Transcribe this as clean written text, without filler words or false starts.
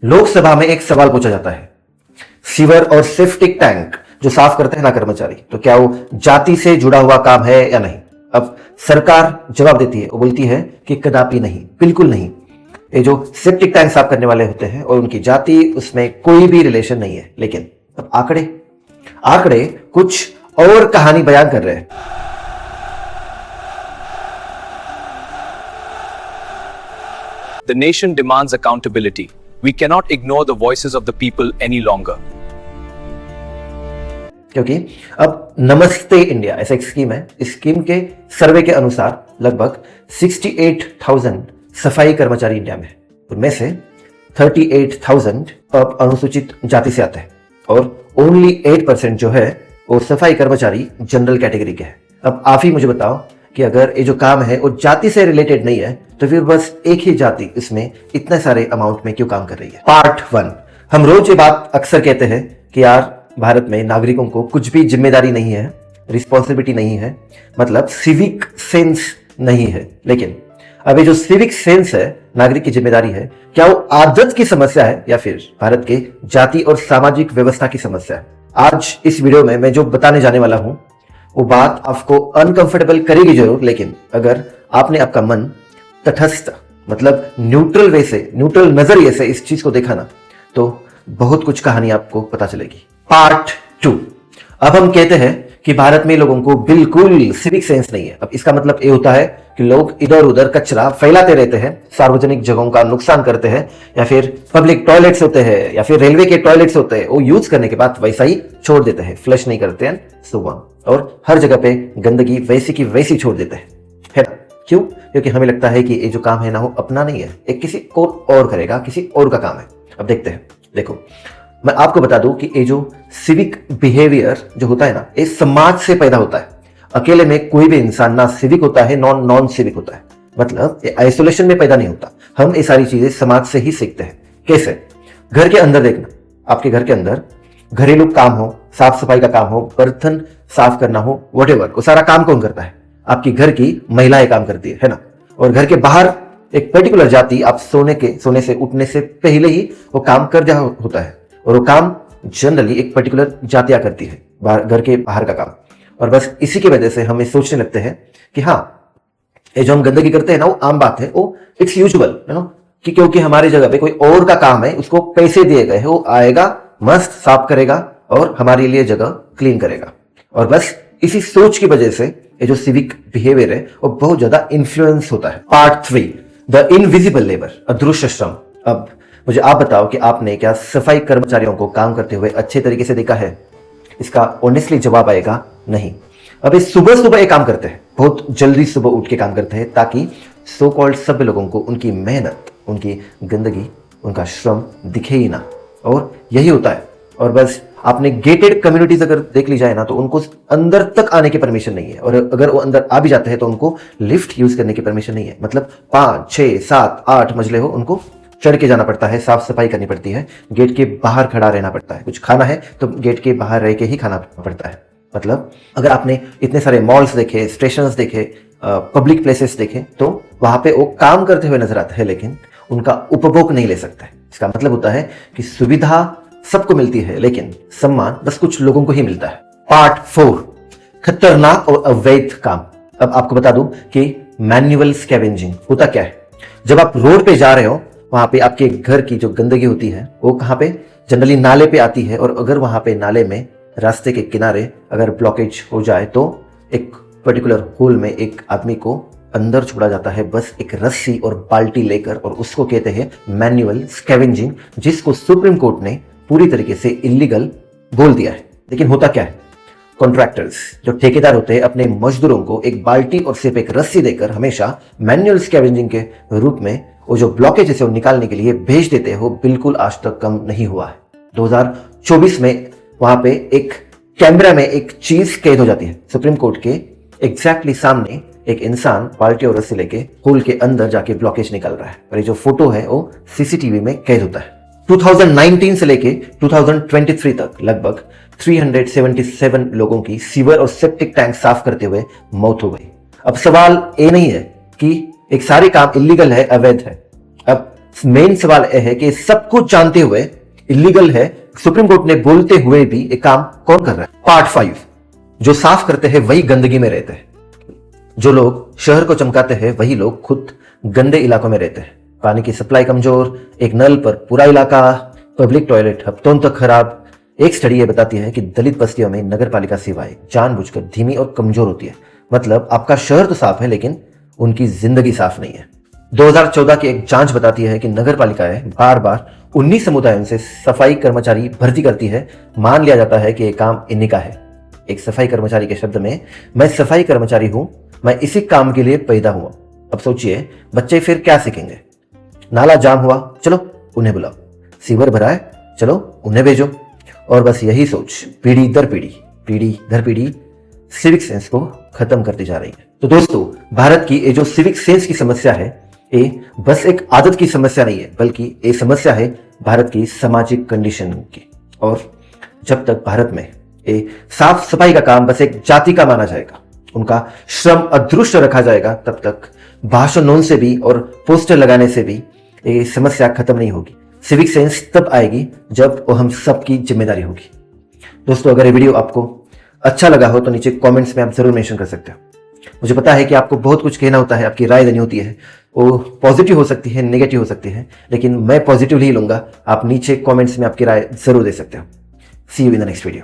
लोकसभा में एक सवाल पूछा जाता है, सीवर और सेप्टिक टैंक जो साफ करते हैं ना कर्मचारी, तो क्या वो जाति से जुड़ा हुआ काम है या नहीं। अब सरकार जवाब देती है, वो बोलती है कि कदापि नहीं, बिल्कुल नहीं। ये जो सेप्टिक टैंक साफ करने वाले होते हैं और उनकी जाति, उसमें कोई भी रिलेशन नहीं है। लेकिन अब आंकड़े कुछ और कहानी बयान कर रहे हैं। The nation demands accountability. We cannot ignore the voices of the people any longer. क्योंकि अब नमस्ते इंडिया ऐसा एक स्कीम है। इस स्कीम के सर्वे के अनुसार लगभग 68,000 सफाई कर्मचारी इंडिया में, उनमें से 38,000 अब अनुसूचित जाति से आते हैं और ओनली 8% जो है वो सफाई कर्मचारी जनरल कैटेगरी के हैं। अब आप ही मुझे बताओ कि अगर ये जो काम है वो जाति से रिलेटेड नहीं है, तो फिर बस एक ही जाति इसमें इतने सारे अमाउंट में क्यों काम कर रही है। पार्ट 1, हम रोज ये बात अक्सर कहते हैं कि यार भारत में नागरिकों को कुछ भी जिम्मेदारी नहीं है, रिस्पॉन्सिबिलिटी नहीं है, मतलब सिविक सेंस नहीं है। लेकिन अब ये जो सिविक सेंस है, नागरिक की जिम्मेदारी है, क्या वो आदत की समस्या है या फिर भारत के जाति और सामाजिक व्यवस्था की समस्या है। आज इस वीडियो में मैं जो बताने जाने वाला हूं वो बात आपको अनकंफर्टेबल करेगी जरूर, लेकिन अगर आपने आपका मन तटस्थ, मतलब न्यूट्रल नजरिए से इस चीज को देखा ना, तो बहुत कुछ कहानी आपको पता चलेगी। पार्ट 2, अब हम कहते हैं कि भारत में लोगों को बिल्कुल सिविक सेंस नहीं है। अब इसका मतलब ये होता है कि लोग इधर उधर कचरा फैलाते रहते हैं, सार्वजनिक जगहों का नुकसान करते हैं, या फिर पब्लिक टॉयलेट्स होते हैं या फिर रेलवे के टॉयलेट्स होते हैं, वो यूज करने के बाद वैसा ही छोड़ देते हैं, फ्लश नहीं करते हैं सुबह, और हर जगह पे गंदगी वैसी की वैसी छोड़ देते हैं, है ना। क्यों? क्योंकि हमें लगता है कि ये जो काम है ना वो अपना नहीं है, एक किसी को और करेगा, किसी और का काम है। अब देखते हैं। देखो, मैं आपको बता दूं कि ये जो सिविक बिहेवियर जो होता है ना, ये समाज से पैदा होता है। अकेले में कोई भी इंसान ना सिविक होता है, नॉन सिविक होता है। मतलब ये आइसोलेशन में पैदा नहीं होता। हम ये सारी चीजें समाज से ही सीखते हैं। कैसे? घर के अंदर देखना, आपके घर के अंदर घरेलू काम हो, साफ सफाई का काम हो, बर्तन साफ करना हो, व्हाटएवर, वो सारा काम कौन करता है? आपकी घर की महिलाएं काम करती है ना। और घर के बाहर एक पर्टिकुलर जाति, आप सोने से उठने से पहले ही वो काम कर जा होता है, और वो काम जनरली एक पर्टिकुलर जातियां करती है, घर के बाहर का काम। और बस इसी की वजह से हम सोचने लगते हैं कि हाँ, ये जो हम गंदगी करते हैं ना वो आम बात है, वो इट्स यूजुअल, है ना, कि क्योंकि हमारी जगह पे कोई और का काम है, उसको पैसे दिए गए हैं, वो आएगा, मस्त साफ करेगा और हमारे लिए जगह क्लीन करेगा। और बस इसी सोच की वजह से ये जो सिविक बिहेवियर है वो बहुत ज्यादा इन्फ्लुएंस होता है। पार्ट 3, द इनविजिबल लेबर, अदृश्य श्रम। अब मुझे आप बताओ कि आपने क्या सफाई कर्मचारियों को काम करते हुए अच्छे तरीके से देखा है? इसका ऑनेस्टली जवाब आएगा नहीं। अब ये सुबह ये काम करते हैं, बहुत जल्दी सुबह उठ के काम करते हैं, ताकि सो कॉल्ड सभ्य लोगों को उनकी मेहनत, उनकी गंदगी, उनका श्रम दिखे ही ना। और यही होता है। और बस आपने गेटेड कम्युनिटीज अगर देख ली जाए ना, तो उनको अंदर तक आने की परमिशन नहीं है, और अगर वो अंदर आ भी जाते हैं तो उनको लिफ्ट यूज करने की परमिशन नहीं है। मतलब 5, 6, 7, 8 मंजिले हो, उनको चढ़ के जाना पड़ता है, साफ सफाई करनी पड़ती है, गेट के बाहर खड़ा रहना पड़ता है। कुछ खाना है तो गेट के बाहर रह के ही खाना पड़ता है। मतलब अगर आपने इतने सारे मॉल्स देखे, स्टेशंस देखे, पब्लिक प्लेसेस देखे, तो वहां पे वो काम करते हुए नजर आते हैं, लेकिन उनका उपभोग नहीं ले सकते। इसका मतलब होता है कि सुविधा सबको मिलती है, लेकिन सम्मान बस कुछ लोगों को ही मिलता है। पार्ट 4, खतरनाक और अवैध काम। अब आपको बता दूं कि मैन्युअल स्कैवेंजिंग होता क्या है। जब आप रोड पे जा रहे हो, वहां पे आपके घर की जो गंदगी होती है वो कहां पे? जनरली नाले पे आती है। और अगर वहां पे नाले में रास्ते के किनारे अगर ब्लॉकेज हो जाए, तो एक पर्टिकुलर होल में एक आदमी को अंदर छोड़ा जाता है, बस एक रस्सी और बाल्टी लेकर, और उसको कहते हैं मैन्युअल स्कैवेंजिंग, जिसको सुप्रीम कोर्ट ने पूरी तरीके से इलीगल बोल दिया है। लेकिन होता क्या है? कॉन्ट्रैक्टर्स, जो ठेकेदार होते हैं, अपने मजदूरों को एक बाल्टी और सिर्फ एक रस्सी देकर हमेशा मैन्युअल स्कैवेंजिंग के रूप में वो जो ब्लॉकेज है वो निकालने के लिए भेज देते हैं। वो बिल्कुल आज तक कम नहीं हुआ है। 2024 में वहां पे एक कैमरा में एक चीज कैद हो जाती है। सुप्रीम कोर्ट के एग्जैक्टली सामने एक इंसान बाल्टी और रस्सी लेके होल के अंदर जाके ब्लॉकेज निकाल रहा है, और ये जो फोटो है वो सीसीटीवी में कैद होता है। 2019 से लेके 2023 तक लगभग 377 लोगों की सीवर और सेप्टिक टैंक साफ करते हुए मौत हो गई। अब सवाल ये नहीं है कि एक सारे काम इलीगल है, अवैध है। अब मेन सवाल यह है कि सब कुछ जानते हुए इलीगल है, सुप्रीम कोर्ट ने बोलते हुए भी ये काम कौन कर रहा है? पार्ट 5, जो साफ करते हैं वही गंदगी में रहते हैं। जो लोग शहर को चमकाते हैं वही लोग खुद गंदे इलाकों में रहते हैं। पानी की सप्लाई कमजोर, एक नल पर पूरा इलाका, पब्लिक टॉयलेट हफ्तों तक खराब। एक स्टडी ये बताती है कि दलित बस्तियों में नगर पालिका सेवाएं जानबूझकर धीमी और कमजोर होती है। मतलब आपका शहर तो साफ है लेकिन उनकी जिंदगी साफ नहीं है। 2014 की एक जांच बताती है कि नगर पालिकाएं बार बार 19 समुदायों से सफाई कर्मचारी भर्ती करती है। मान लिया जाता है कि यह काम इन्हीं का है। एक सफाई कर्मचारी के शब्द में, मैं सफाई कर्मचारी हूं, मैं इसी काम के लिए पैदा हुआ। अब सोचिए बच्चे फिर क्या सीखेंगे? नाला जाम हुआ, चलो उन्हें बुलाओ। सीवर भरा है, चलो उन्हें भेजो। और बस यही सोच पीढ़ी दर पीढ़ी सिविक सेंस को खत्म करती जा रही है। तो दोस्तों, भारत की ये जो सिविक सेंस की समस्या है, ये बस एक आदत की समस्या नहीं है, बल्कि ये समस्या है भारत की सामाजिक कंडीशन की। और जब तक भारत में ये साफ सफाई का काम बस एक जाति का माना जाएगा, उनका श्रम अदृश्य रखा जाएगा, तब तक भाषणों से भी और पोस्टर लगाने से भी ये समस्या खत्म नहीं होगी। सिविक सेंस तब आएगी जब वो हम सबकी जिम्मेदारी होगी। दोस्तों, अगर ये वीडियो आपको अच्छा लगा हो तो नीचे कमेंट्स में आप जरूर मेंशन कर सकते हो। मुझे पता है कि आपको बहुत कुछ कहना होता है, आपकी राय देनी होती है, वो पॉजिटिव हो सकती है, नेगेटिव हो सकती है, लेकिन मैं पॉजिटिव ही लूंगा। आप नीचे कमेंट्स में आपकी राय जरूर दे सकते हो। See you in the next video.